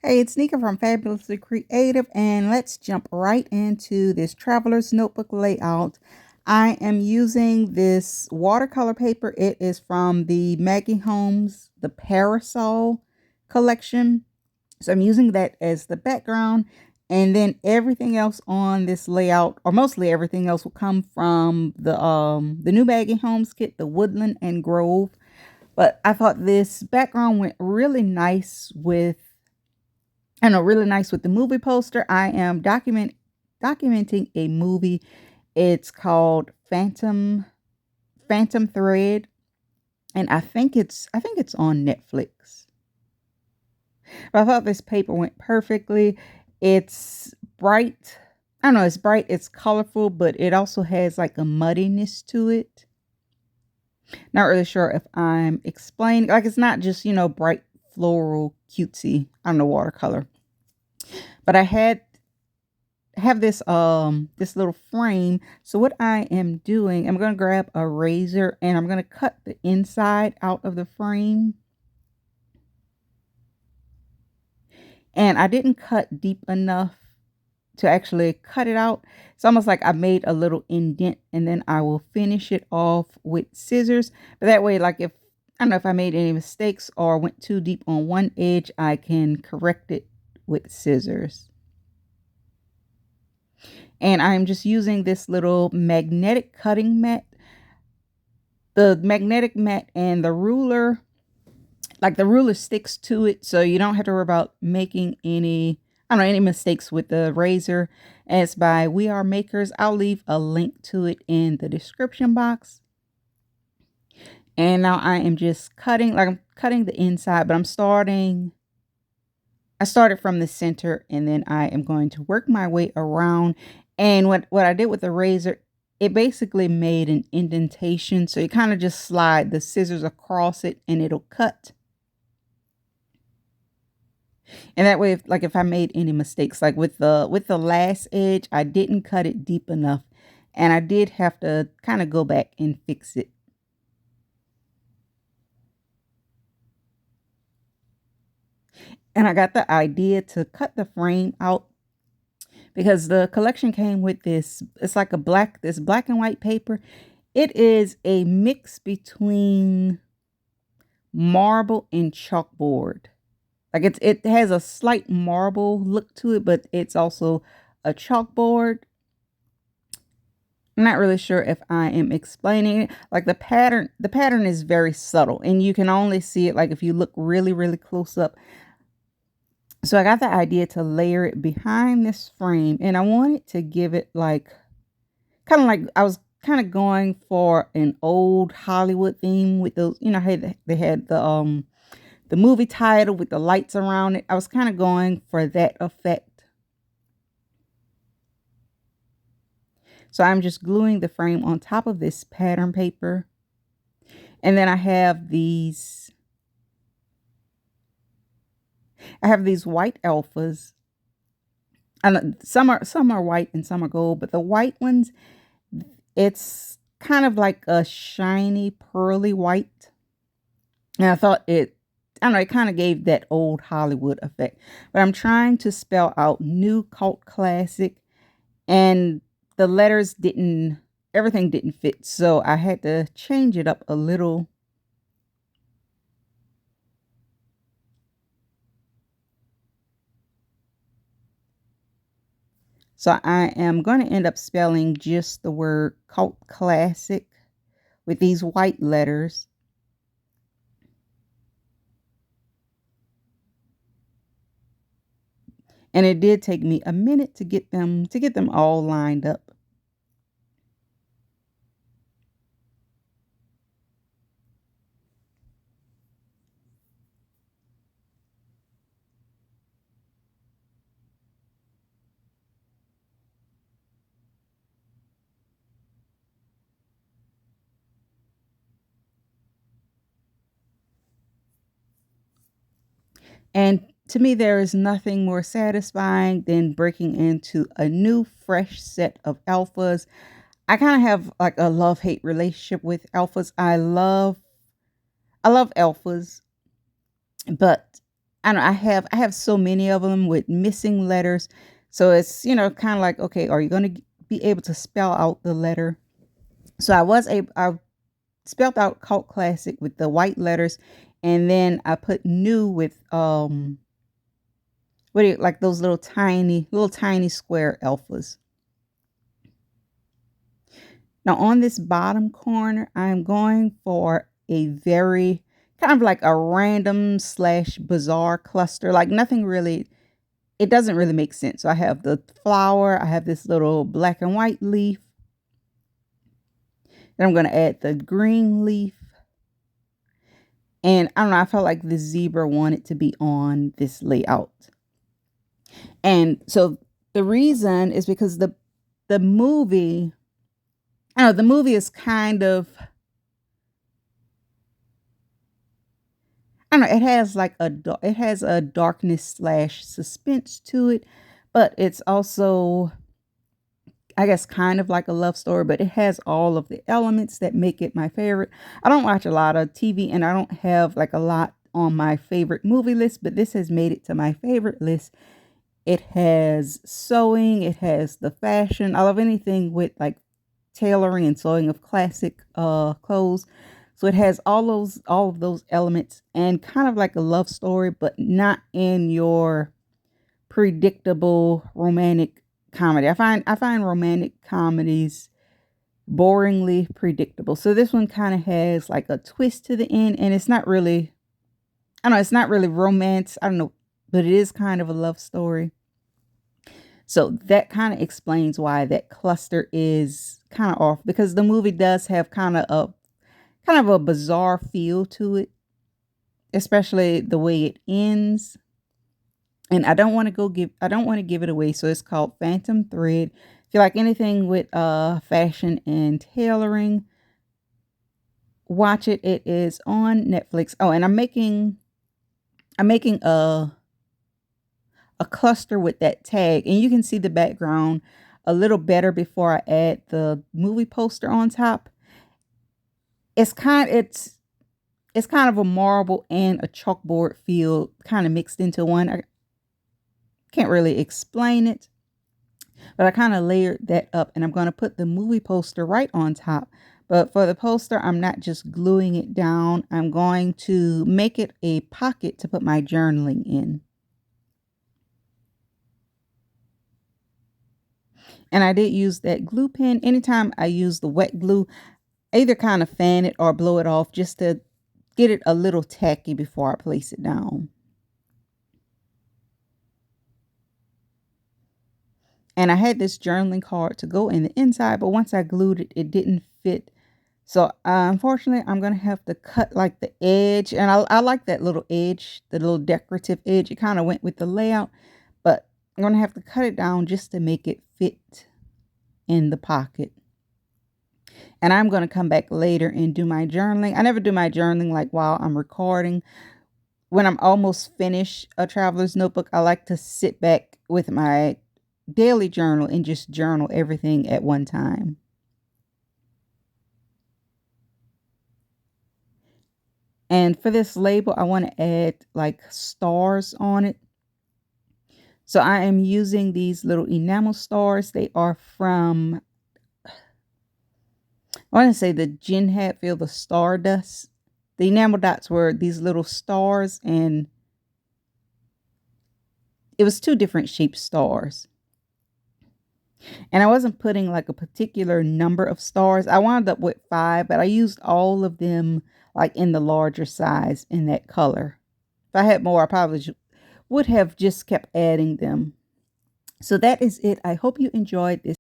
Hey, it's Nika from Fabulously Creative, and let's jump right into this traveler's notebook layout. I am using this watercolor paper. It is from the Maggie Holmes, the Parasol collection. So I'm using that as the background, and then everything else on this layout, or mostly everything else, will come from the new Maggie Holmes kit, the Woodland and Grove. But I thought this background went really nice with really nice with the movie poster. I am documenting a movie. It's called Phantom Thread, and I think it's on Netflix. But I thought this paper went perfectly. It's bright. I don't know, it's bright, it's colorful, but it also has like a muddiness to it. Not really sure if I'm explaining. Like, it's not just, bright floral cutesy, I don't know, watercolor. But I have this little frame. So what I am doing, I'm going to grab a razor and I'm going to cut the inside out of the frame. And I didn't cut deep enough to actually cut it out. It's almost like I made a little indent, and then I will finish it off with scissors. But that way, like, if I don't know if I made any mistakes or went too deep on one edge, I can correct it with scissors. And I'm just using this little magnetic cutting mat. The magnetic mat and the ruler, like, the ruler sticks to it, so you don't have to worry about making any mistakes with the razor. And it's by We Are Makers. I'll leave a link to it in the description box. And now I am just cutting, like, I'm cutting the inside, but I started from the center, and then I am going to work my way around. And what I did with the razor, it basically made an indentation. So you kind of just slide the scissors across it and it'll cut. And that way, if I made any mistakes, like with the last edge, I didn't cut it deep enough, and I did have to kind of go back and fix it. And I got the idea to cut the frame out because the collection came with this. It's like this black and white paper. It is a mix between marble and chalkboard. Like, it has a slight marble look to it, but it's also a chalkboard. I'm not really sure if I am explaining it. Like, the pattern is very subtle, and you can only see it like if you look really, really close up. So I got the idea to layer it behind this frame, and I wanted to give it like kind of like I was kind of going for an old Hollywood theme with those, how they had the movie title with the lights around it. I was kind of going for that effect. So I'm just gluing the frame on top of this pattern paper. And then I have these white alphas. And some are white and some are gold, but the white ones, it's kind of like a shiny pearly white. And I don't know, it kind of gave that old Hollywood effect. But I'm trying to spell out new cult classic, and the letters everything didn't fit. So I had to change it up a little. So I am going to end up spelling just the word cult classic with these white letters. And it did take me a minute to get them all lined up. And to me, there is nothing more satisfying than breaking into a new, fresh set of alphas. I kind of have like a love-hate relationship with alphas. I love alphas, but I don't know, I have so many of them with missing letters. So it's, kind of like, okay, are you going to be able to spell out the letter? So I spelled out cult classic with the white letters, and then I put new with what do you like, those little tiny square alphas. Now on this bottom corner, I'm going for a very kind of like a random slash bizarre cluster. Like nothing really, it doesn't really make sense. So I have the flower, I have this little black and white leaf. Then I'm going to add the green leaf. And I don't know, I felt like the zebra wanted to be on this layout. And so the reason is because the movie, I don't know, the movie is kind of, I don't know, it has like it has a darkness slash suspense to it, but it's also, I guess, kind of like a love story, but it has all of the elements that make it my favorite. I don't watch a lot of TV, and I don't have like a lot on my favorite movie list, but this has made it to my favorite list. It has sewing, it has the fashion. I love anything with like tailoring and sewing of classic clothes. So it has all of those elements, and kind of like a love story, but not in your predictable romantic comedy. I find romantic comedies boringly predictable. So this one kind of has like a twist to the end, and it's not really, I don't know, it's not really romance. I don't know, but it is kind of a love story. So that kind of explains why that cluster is kind of off, because the movie does have kind of a bizarre feel to it, especially the way it ends. And I don't want to give it away. So it's called Phantom Thread. If you like anything with fashion and tailoring, watch it. It is on Netflix. Oh, and I'm making a cluster with that tag, and you can see the background a little better before I add the movie poster on top. It's kind it's kind of a marble and a chalkboard feel kind of mixed into one. I can't really explain it, but I kind of layered that up, and I'm going to put the movie poster right on top. But for the poster, I'm not just gluing it down. I'm going to make it a pocket to put my journaling in. And I did use that glue pen. Anytime I use the wet glue, I either kind of fan it or blow it off just to get it a little tacky before I place it down. And I had this journaling card to go in the inside, but once I glued it, it didn't fit. So unfortunately, I'm gonna have to cut like the edge, and I like that little edge, the little decorative edge. It kind of went with the layout, but I'm gonna have to cut it down just to make it fit in the pocket. And I'm gonna come back later and do my journaling. I never do my journaling like while I'm recording. When I'm almost finished a traveler's notebook, I like to sit back with my daily journal and just journal everything at one time. And for this label, I want to add like stars on it. So I am using these little enamel stars. They are from, I want to say, the Jen Hatfield, the Stardust. The enamel dots were these little stars, and it was two different shaped stars. And I wasn't putting like a particular number of stars. I wound up with 5, but I used all of them like in the larger size in that color. If I had more, I probably would have just kept adding them. So that is it. I hope you enjoyed this.